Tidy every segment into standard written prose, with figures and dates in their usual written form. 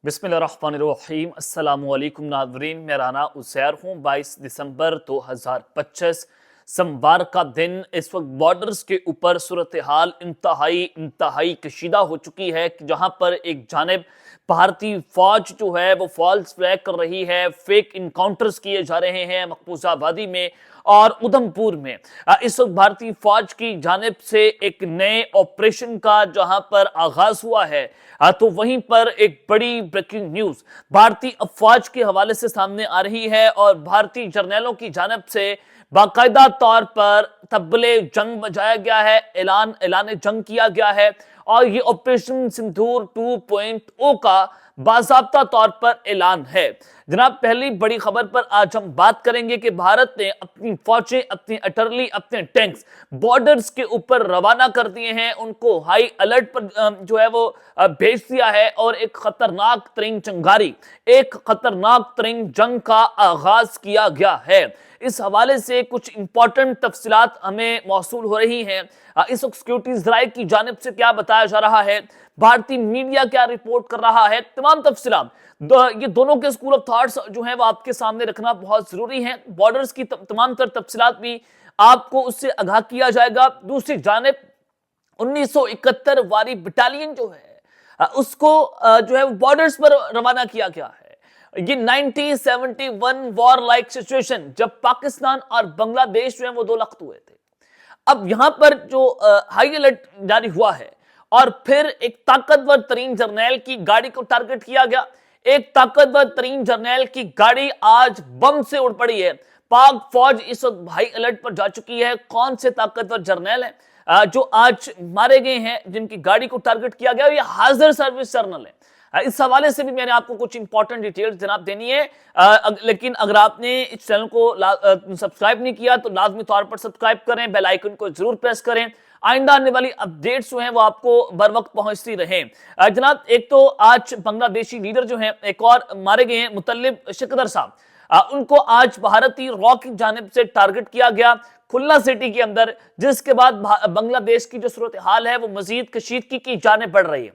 बिस्मिल्लाहिर्रहमानिर्रहीम अस्सलामुअलैकुम नाज़रीन, मैं राना उज़ैर हूँ। 22 दिसंबर 2025 सोमवार का दिन। इस वक्त बॉर्डर्स के ऊपर सूरत हाल इंतहाई कशीदा हो चुकी है कि जहाँ पर एक जानिब भारतीय फौज जो है वो फॉल्स फ्लैग कर रही है, फेक इनकाउंटर्स किए जा रहे हैं मकबूजा वादी में और उधमपुर में। इस वक्त भारतीय फौज की जानिब से एक नए ऑपरेशन का जहां पर आगाज हुआ है, तो वहीं पर एक बड़ी ब्रेकिंग न्यूज भारतीय फौज के हवाले से सामने आ रही है और भारतीय जर्नैलों की जानिब से बाकायदा तौर पर तबले जंग बजाया गया है, ऐलान जंग किया गया है और ये ऑपरेशन सिंदूर 2.0 का बाज़ाब्ता तौर पर ऐलान है। जनाब, पहली बड़ी खबर पर आज हम बात करेंगे कि भारत ने अपनी फौजें, अपनी अटरली, अपने टैंक्स बॉर्डर्स के ऊपर रवाना कर दिए हैं, उनको हाई अलर्ट पर जो है वो भेज दिया है और एक खतरनाक तरीन जंग का आगाज किया गया है। इस हवाले से कुछ इंपॉर्टेंट तफसीलात हमें मौसूल हो रही हैं। इस वक्त सिक्योरिटी जराये की जानिब से क्या बताया जा रहा है, भारतीय मीडिया क्या रिपोर्ट कर रहा है, तमाम तफसीलात ये दोनों के स्कूल ऑफ थॉट्स जो है वो आपके सामने रखना बहुत जरूरी है। बॉर्डर्स की तमाम तर तफसीलात भी आपको उससे आगाह किया जाएगा। दूसरी जानिब 1971 वाली बटालियन जो है उसको जो है बॉर्डर्स पर रवाना किया गया है। ये 1971 वॉर लाइक सिचुएशन, जब पाकिस्तान और बांग्लादेश जो है वो दो लख्त हुए थे। अब यहां पर जो हाई अलर्ट जारी हुआ है और फिर एक ताकतवर तरीन जर्नैल की गाड़ी को टारगेट किया गया। एक ताकतवर तरीन जर्नैल की गाड़ी आज बम से उड़ पड़ी है। पाक फौज इस वक्त हाई अलर्ट पर जा चुकी है। कौन से ताकतवर जर्नैल हैं जो आज मारे गए हैं, जिनकी गाड़ी को टारगेट किया गया, ये हाजिर सर्विस जर्नल है। इस हवाले से भी मैंने आपको कुछ इंपॉर्टेंट डिटेल्स जनाब देनी है। लेकिन अगर आपने इस चैनल को सब्सक्राइब नहीं किया तो लाजमी तौर पर सब्सक्राइब करें, बेल आइकन को जरूर प्रेस करें, आइंदा आने वाली अपडेट्स जो हैं वो आपको बर वक्त पहुंचती रहें। जनाब, एक तो आज बांग्लादेशी लीडर जो हैं एक और मारे गए हैं, मुतल्लिब शिकदर साहब। उनको आज भारतीय रॉ की जानिब से टारगेट किया गया खुल्ला सिटी के अंदर, जिसके बाद बांग्लादेश की जो सूरत हाल है वो मजीद कशीदगी की जानिब बढ़ रही है।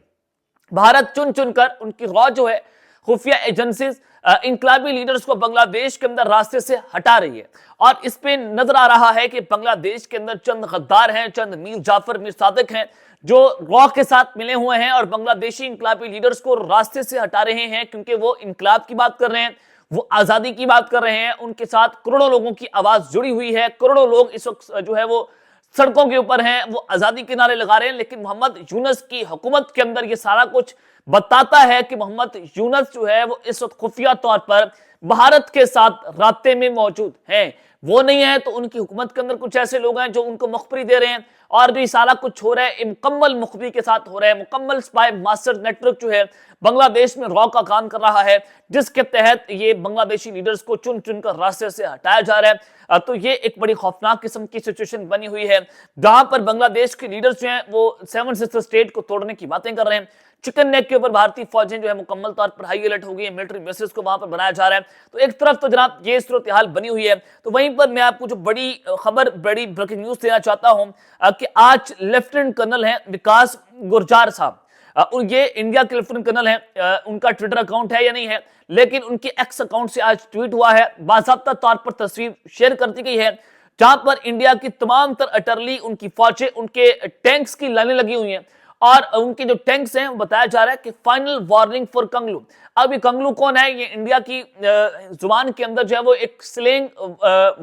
भारत चुन चुनकर उनकी रॉ जो है खुफिया एजेंसीज इनकलाबी लीडर्स को बांग्लादेश के अंदर रास्ते से हटा रही है और इस पे नजर आ रहा है कि बांग्लादेश के अंदर चंद गद्दार हैं, चंद मीर जाफर, मीर सादिक हैं जो रॉ के साथ मिले हुए हैं और बांग्लादेशी इनकलाबी लीडर्स को रास्ते से हटा रहे हैं, क्योंकि वो इनकलाब की बात कर रहे हैं, वो आजादी की बात कर रहे हैं। उनके साथ करोड़ों लोगों की आवाज जुड़ी हुई है, करोड़ों लोग इस वक्त जो है वो सड़कों के ऊपर हैं, वो आजादी के नारे लगा रहे हैं। लेकिन मोहम्मद यूनस की हुकूमत के अंदर ये सारा कुछ बताता है कि मोहम्मद यूनस जो है वो इस वक्त खुफिया तौर पर भारत के साथ राब्ते में मौजूद हैं। वो नहीं है तो उनकी हुकूमत के अंदर कुछ ऐसे लोग हैं जो उनको मुखबरी दे रहे हैं और जो सारा कुछ हो रहा है मुकम्मल मुखबरी के साथ हो रहा है। मुकम्मल स्पाई मास्टर नेटवर्क जो है बांग्लादेश में रॉ का काम कर रहा है, जिसके तहत ये बांग्लादेशी लीडर्स को चुन चुनकर रास्ते से हटाया जा रहा है। तो ये एक बड़ी खौफनाक किस्म की सिचुएशन बनी हुई है, जहां पर बांग्लादेश के लीडर्स जो हैं वो 7 सिस्टर स्टेट को तोड़ने की बातें कर रहे हैं। चिकन नेक के ऊपर भारतीय फौजें जो है मुकम्मल तौर पर हाई अलर्ट हो गई है, मिलिट्री बेसिस को वहां पर बनाया जा रहा है। तो एक तरफ तो जनाब ये सूरत हाल बनी हुई है, तो वहीं पर मैं आपको जो बड़ी खबर, बड़ी ब्रेकिंग न्यूज देना चाहता हूं कि आज लेफ्टिनेंट कर्नल हैं विकास गुर्जार साहब। ये इंडिया के लेफ्टिनेंट कर्नल हैं। उनका ट्विटर अकाउंट है या नहीं है, लेकिन उनके एक्स अकाउंट से आज ट्वीट हुआ है, बाज़ाब्ता तौर पर तस्वीर शेयर कर दी गई है, जहां पर इंडिया की तमाम तर अटरली, उनकी फौजें, उनके टैंक्स की लाइनें लगी हुई हैं और उनके जो टैंक्स हैं बताया जा रहा है कि फाइनल वार्निंग फॉर कंगलू। अब ये कंगलू कौन है? ये इंडिया की जुबान के अंदर जो है वो एक स्लैंग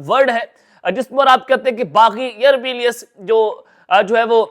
वर्ड है, जिस पर आप कहते हैं कि बागी या रिबेलियस जो है वो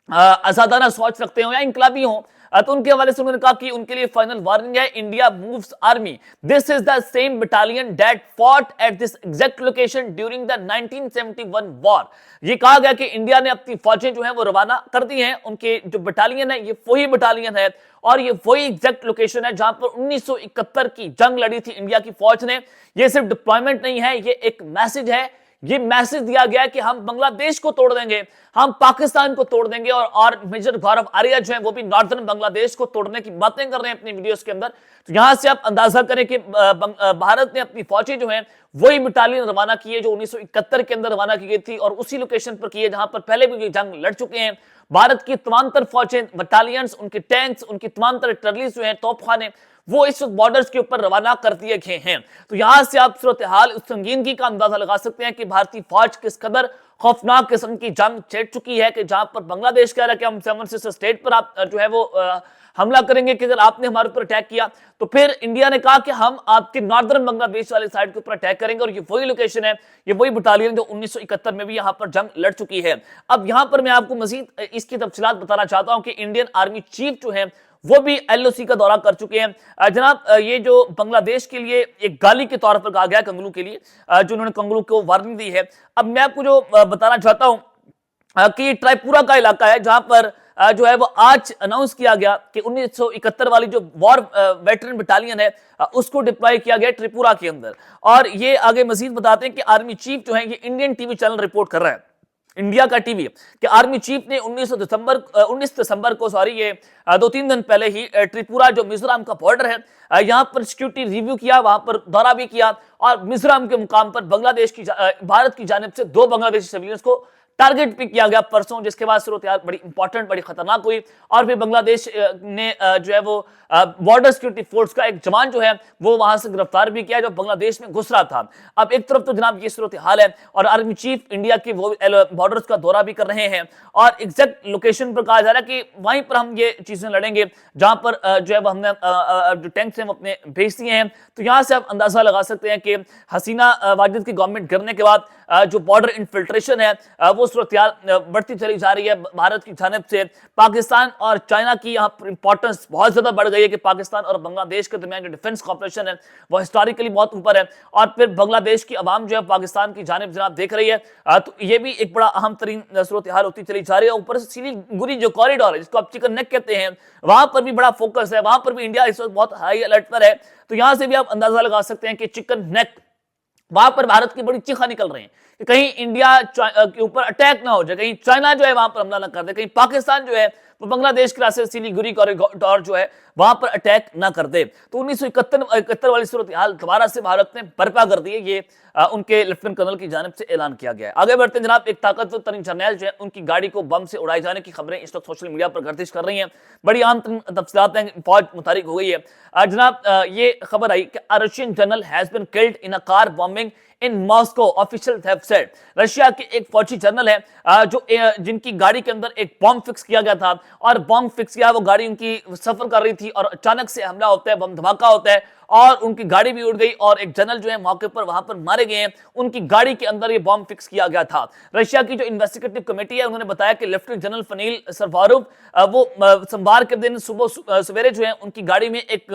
आजादाना सोच रखते हो या इनकलाबी हो, तो उनके हवाले से उन्होंने कहा कि उनके लिए फाइनल वार्निंग है, India moves army, this is the same battalion that fought at this exact location during the 1971 war. ये कहा गया कि इंडिया ने अपनी फौजें जो है वो रवाना कर दी हैं। उनके जो बटालियन है ये वही बटालियन है और ये वही एग्जैक्ट लोकेशन है जहां पर 1971 की जंग लड़ी थी इंडिया की फौज ने। ये सिर्फ डिप्लॉयमेंट नहीं है, ये एक मैसेज है। ये मैसेज दिया गया कि हम बांग्लादेश को तोड़ देंगे, हम पाकिस्तान को तोड़ देंगे और मेजर गौरव आर्या जो है वो भी नॉर्दर्न बांग्लादेश को तोड़ने की बातें कर रहे हैं अपनी वीडियोस के अंदर। तो यहां से आप अंदाजा करें कि भारत ने अपनी फौजें जो हैं वही बटालियन रवाना की है जो 1971 के अंदर रवाना की गई थी और उसी लोकेशन पर की है जहां पर पहले भी जंग लड़ चुके हैं। भारत की तमाम तर फौजें, बटालियंस, उनके टैंक्स, उनकी तमाम तर टर्लीज जो हैं, तोपखाने, वो इस बॉर्डर्स के ऊपर रवाना कर दिए गए हैं। तो यहां से आप सूरत हाल उस संगीनगी का अंदाजा लगा सकते हैं कि भारतीय फौज किस कदर खौफनाक किस्म की जंग छेड़ चुकी है, कि जहां पर बांग्लादेश कह रहा है कि हम 7 सिस्टर स्टेट पर आप जो है वो हमला करेंगे कि अगर आपने हमारे ऊपर अटैक किया, तो फिर इंडिया ने कहा कि हम आपके नॉर्दर्न बांग्लादेश वाले साइड के ऊपर अटैक करेंगे। और ये वही लोकेशन है, ये वही बटालियन जो 1971 में भी यहां पर जंग लड़ चुकी है। अब यहां पर मैं आपको मजीद इसकी तफसीलात बताना चाहता हूं कि इंडियन आर्मी चीफ जो है वो भी एलओसी का दौरा कर चुके हैं। जनाब, ये जो बांग्लादेश के लिए एक गाली के तौर पर कहा गया कंगलू के लिए, जो उन्होंने कंगलू को वार्निंग दी है। अब मैं आपको जो बताना चाहता हूं कि ट्राईपुरा का इलाका है, जहां पर जो है वो आज अनाउंस किया गया कि 1971 वाली जो वॉर वेटरन बटालियन है उसको डिप्लॉय किया गया त्रिपुरा के अंदर। और ये आगे मजीद बताते हैं कि आर्मी चीफ जो है, ये इंडियन टीवी चैनल रिपोर्ट कर रहा है, इंडिया का टीवी, कि आर्मी चीफ ने 19 दिसंबर को ये 2-3 दिन पहले ही त्रिपुरा जो मिजोरम का बॉर्डर है, यहां पर सिक्योरिटी रिव्यू किया, वहां पर दौरा भी किया और मिजोरम के मुकाम पर भारत की जानिब से 2 बांग्लादेशी सिविलियंस को टारगेट भी किया गया परसों, जिसके बाद सूरत हाल बड़ी इंपॉर्टेंट, बड़ी खतरनाक हुई। और फिर बांग्लादेश ने जो है वो बॉर्डर सिक्योरिटी फोर्स का एक जवान जो है वो वहां से गिरफ्तार भी किया, जो बांग्लादेश में घुस रहा था। अब एक तरफ तो जनाब ये सूरत हाल है और आर्मी चीफ इंडिया के वो बॉर्डर्स का दौरा भी कर रहे हैं और एग्जैक्ट लोकेशन पर कहा जा रहा है कि वहीं पर हम ये चीजें लड़ेंगे जहां पर जो है वो हमने जो टैंक्स हैं वो अपने भेज दिए हैं। तो यहां से आप अंदाजा लगा सकते हैं कि हसीना वाजिद की गवर्नमेंट गिरने के बाद जो बॉर्डर इन्फिल्ट्रेशन है वो सूरत बढ़ती चली जा रही है भारत की जानिब से। पाकिस्तान और चाइना की यहाँ पर इंपॉर्टेंस बहुत ज्यादा बढ़ गई है कि पाकिस्तान और बांग्लादेश के दरमियान जो डिफेंस कॉपरेशन है वो हिस्टोरिकली बहुत ऊपर है। और फिर बांग्लादेश की आवाम जो है पाकिस्तान की जानिब जनाब देख रही है, तो ये भी एक बड़ा अहम तरीन सूरत हाल होती चली जा रही है। ऊपर से सिलीगुड़ी जो कॉरिडोर है, जिसको आप चिकन नेक कहते हैं, वहां पर भी बड़ा फोकस है, वहां पर भी इंडिया इस वक्त बहुत हाई अलर्ट पर है। तो यहां से भी आप अंदाजा लगा सकते हैं कि चिकन नेक, वहां पर भारत की बड़ी चीखा निकल रही है कि कहीं इंडिया के ऊपर अटैक ना हो जाए, कहीं चाइना जो है वहां पर हमला ना कर दे, कहीं पाकिस्तान जो है वो बांग्लादेश के रास्ते सिलीगुड़ी कॉरिडोर जो है वहां पर अटैक ना कर दे। तो 1971 वाली सूरत हाल दोबारा से भारत ने बर्पा कर दी है, ये उनके लेफ्टिनेंट कर्नल की जानिब से ऐलान किया गया है। आगे बढ़ते हैं जनाब, एक ताकतवर तरीन जर्नैल जो है उनकी गाड़ी को बम से उड़ाए जाने की खबरें इस वक्त सोशल मीडिया पर गर्दिश कर रही हैं। बड़ी आम तफसीलात हैं, फौज मुतारिक हो गई है। जनाब, ये खबर आई कि Russian general has been killed in a car bombing in Moscow, official have said. Russia के एक फौजी जनरल है जो जिनकी गाड़ी के अंदर एक बॉम्ब फिक्स किया गया था और बॉम्ब फिक्स किया, वो गाड़ी उनकी सफर कर रही थी और अचानक से हमला होता है, बम धमाका होता है और उनकी गाड़ी भी उड़ गई और एक जनरल जो है मौके पर वहां पर मारे गए हैं। उनकी गाड़ी के अंदर ये बॉम्ब फिक्स किया गया था। रशिया की जो इन्वेस्टिगेटिव कमेटी है उन्होंने बताया कि लेफ्टिनेंट जनरल फनील सरवारोव वो सोमवार के दिन सुबह सवेरे जो है उनकी गाड़ी में एक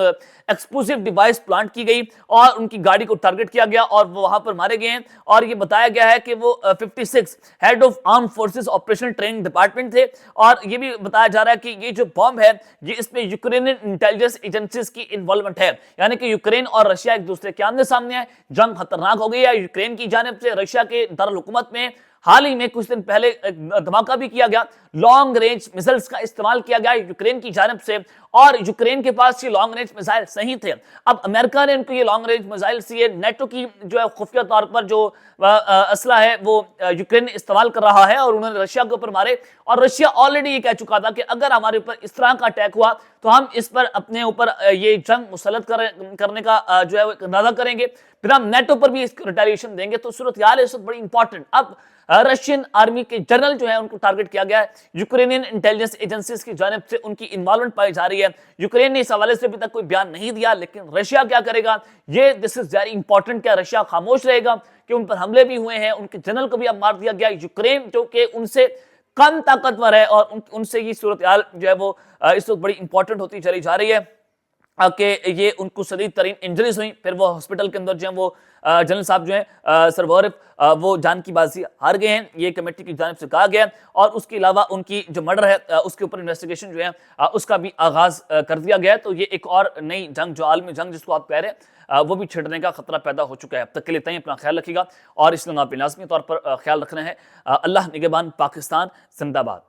एक्सप्लोसिव डिवाइस प्लांट की गई और उनकी गाड़ी को टारगेट किया गया और वो वहां पर मारे गए हैं। और ये बताया गया है कि वो 56 head of arm forces operation training department थे। और ये भी बताया जा रहा है कि ये जो बॉम्ब है ये इसमें यूक्रेनियन इंटेलिजेंस एजेंसीज की इन्वॉल्वमेंट है, यानी कि यूक्रेन और रशिया एक दूसरे के आमने सामने है, जंग खतरनाक हो गई है। यूक्रेन की जानिब से रशिया के दारुल हुकूमत में हाल ही में कुछ दिन पहले धमाका भी किया गया, लॉन्ग रेंज मिसाइल्स का इस्तेमाल किया गया यूक्रेन की जानिब से और यूक्रेन के पास ये लॉन्ग रेंज मिसाइल नहीं थे। अब अमेरिका ने इनको ये लॉन्ग रेंज मिसाइल ये नेटो की जो है खुफिया तौर पर जो असला है वो यूक्रेन इस्तेमाल कर रहा है और उन्होंने रशिया के ऊपर मारे। और रशिया ऑलरेडी ये कह चुका था कि अगर हमारे ऊपर इस तरह का अटैक हुआ तो हम इस पर अपने ऊपर ये जंग मुसल्लत करने का जो है अंदाजा करेंगे, फिर हम नेटो पर भी इसको रिटेलिएशन देंगे। तो सूरत हाल है बड़ी इंपॉर्टेंट। अब रशियन आर्मी के जनरल जो है उनको टारगेट किया गया है, यूक्रेनियन इंटेलिजेंस एजेंसीज की जानिब से उनकी इन्वॉल्वमेंट पाई जा रही है। यूक्रेन ने इस हवाले से अभी तक कोई बयान नहीं दिया, लेकिन रशिया क्या करेगा ये दिस इज वेरी इंपॉर्टेंट। क्या रशिया खामोश रहेगा कि उन पर हमले भी हुए हैं, उनके जनरल को भी अब मार दिया गया, यूक्रेन जो कि उनसे कम ताकतवर है और उनसे ये सूरत हाल जो है वो इस वक्त बड़ी इंपॉर्टेंट होती चली जा रही है कि ये उनको शदीद तरीन इंजरीज हुई, फिर वो हॉस्पिटल के अंदर जो है वो जनरल साहब जो है सरवारिफ वो जान की बाजी हार गए हैं, ये कमेटी की जानिब से कहा गया है। और उसके अलावा उनकी जो मर्डर है उसके ऊपर इन्वेस्टिगेशन जो है उसका भी आगाज कर दिया गया है। तो ये एक और नई जंग जो आलमी जंग जिसको आप कह रहे हैं वो भी छिड़ने का खतरा पैदा हो चुका है। अब तक के लिए इतना ही, अपना ख्याल रखिएगा और इस लम्हा पे लाजमी तौर पर ख्याल रखना है। अल्लाह निगहबान, पाकिस्तान जिंदाबाद।